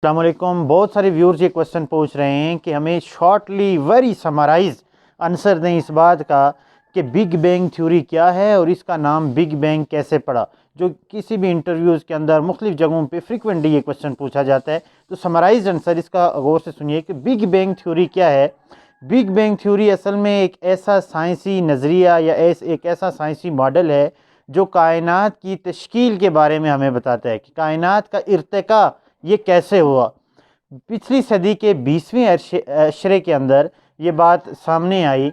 السلام علیکم. بہت سارے ویورز یہ کوشچن پوچھ رہے ہیں کہ ہمیں شارٹلی ویری سمرائز آنسر دیں اس بات کا کہ بگ بینگ تھیوری کیا ہے اور اس کا نام بگ بینگ کیسے پڑا، جو کسی بھی انٹرویوز کے اندر مختلف جگہوں پہ فریکوینٹلی یہ کوشچن پوچھا جاتا ہے. تو سمرائز آنسر اس کا غور سے سنیے کہ بگ بینگ تھیوری کیا ہے. بگ بینگ تھیوری اصل میں ایک ایسا سائنسی نظریہ یا ایک ایسا سائنسی ماڈل ہے جو کائنات کی تشکیل کے بارے میں ہمیں بتاتا ہے کہ کائنات کا ارتقاء یہ کیسے ہوا. پچھلی صدی کے 20ویں عشرے کے اندر یہ بات سامنے آئی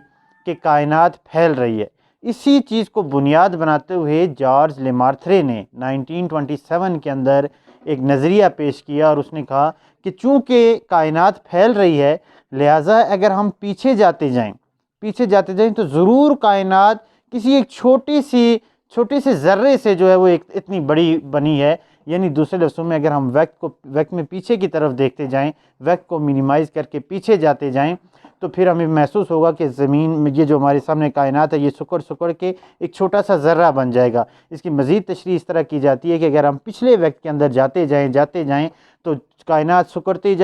کہ کائنات پھیل رہی ہے. اسی چیز کو بنیاد بناتے ہوئے جارج لیمارتھرے نے 1927 کے اندر ایک نظریہ پیش کیا اور اس نے کہا کہ چونکہ کائنات پھیل رہی ہے لہٰذا اگر ہم پیچھے جاتے جائیں تو ضرور کائنات کسی ایک چھوٹے سے ذرے سے جو ہے وہ ایک اتنی بڑی بنی ہے. یعنی دوسرے لفظوں میں اگر ہم وقت میں پیچھے کی طرف دیکھتے جائیں، وقت کو منیمائز کر کے پیچھے جاتے جائیں تو پھر ہمیں محسوس ہوگا کہ زمین میں یہ جو ہمارے سامنے کائنات ہے یہ سکڑ کے ایک چھوٹا سا ذرہ بن جائے گا. اس کی مزید تشریح اس طرح کی جاتی ہے کہ اگر ہم پچھلے وقت کے اندر جاتے جائیں تو کائنات سکڑتی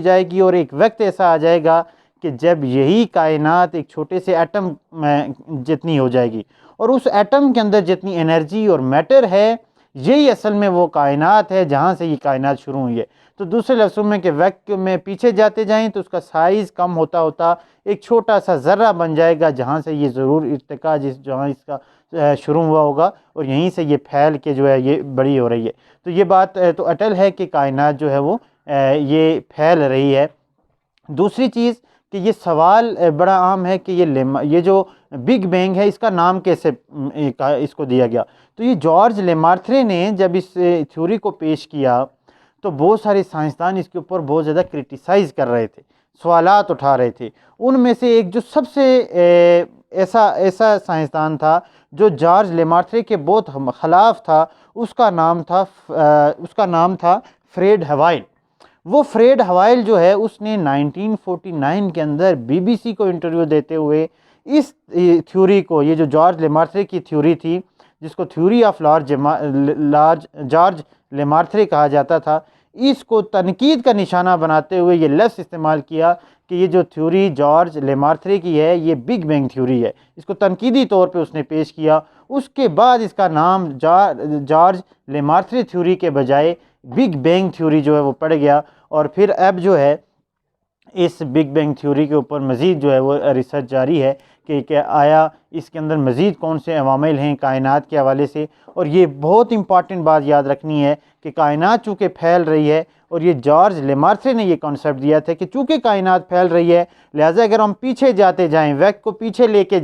جائے گی اور ایک وقت ایسا آ جائے گا کہ جب یہی کائنات ایک چھوٹے سے ایٹم میں جتنی ہو جائے گی اور اس ایٹم کے اندر جتنی انرجی اور میٹر ہے یہی اصل میں وہ کائنات ہے جہاں سے یہ کائنات شروع ہوئی ہے. تو دوسرے لفظوں میں کہ وقت میں پیچھے جاتے جائیں تو اس کا سائز کم ہوتا ایک چھوٹا سا ذرہ بن جائے گا جہاں سے یہ ضرور ارتقاء جہاں اس کا شروع ہوا ہوگا اور یہیں سے یہ پھیل کے جو ہے یہ بڑی ہو رہی ہے. تو یہ بات تو اٹل ہے کہ کائنات جو ہے وہ یہ پھیل رہی ہے. دوسری چیز کہ یہ سوال بڑا عام ہے کہ یہ جو بگ بینگ ہے اس کا نام کیسے اس کو دیا گیا. تو یہ جارج لیمارتھرے نے جب اس تھیوری کو پیش کیا تو بہت سارے سائنسدان اس کے اوپر بہت زیادہ کرٹیسائز کر رہے تھے، سوالات اٹھا رہے تھے. ان میں سے ایک جو سب سے ایسا سائنسدان تھا جو جارج لیمارتھرے کے بہت خلاف تھا، اس کا نام تھا فریڈ ہوائل. وہ فریڈ ہوائل جو ہے اس نے 1949 کے اندر BBC کو انٹرویو دیتے ہوئے اس تھیوری کو، یہ جو جارج لیمارتھرے کی تھیوری تھی جس کو تھیوری آف جارج لیمارتھرے کہا جاتا تھا، اس کو تنقید کا نشانہ بناتے ہوئے یہ لفظ استعمال کیا کہ یہ جو تھیوری جارج لیمارتھرے کی ہے یہ بگ بینگ تھیوری ہے. اس کو تنقیدی طور پہ اس نے پیش کیا. اس کے بعد اس کا نام جارج لیمارتھرے تھیوری کے بجائے بگ بینگ تھیوری جو ہے وہ پڑ گیا. اور پھر اب جو ہے اس بگ بینگ تھیوری کے اوپر مزید جو ہے وہ ریسرچ جاری ہے کہ آیا اس کے اندر مزید کون سے عوامل ہیں کائنات کے حوالے سے. اور یہ بہت امپارٹنٹ بات یاد رکھنی ہے کہ کائنات چونکہ پھیل رہی ہے اور یہ جارج لیمارتھرے نے یہ کانسیپٹ دیا تھا کہ چونکہ کائنات پھیل رہی ہے لہٰذا اگر ہم پیچھے جاتے جائیں، وقت کو پیچھے لے کے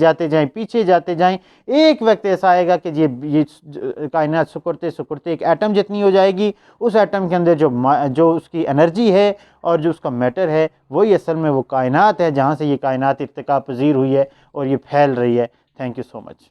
پیچھے جاتے جائیں ایک وقت ایسا آئے گا کہ یہ کائنات سکڑتے ایک ایٹم جتنی ہو جائے گی. اس ایٹم کے اندر جو اس کی انرجی ہے اور جو اس کا میٹر ہے وہی اصل میں وہ کائنات ہے جہاں سے یہ کائنات ارتقاء پذیر ہوئی ہے اور یہ پھیل رہی ہے. Thank you so much.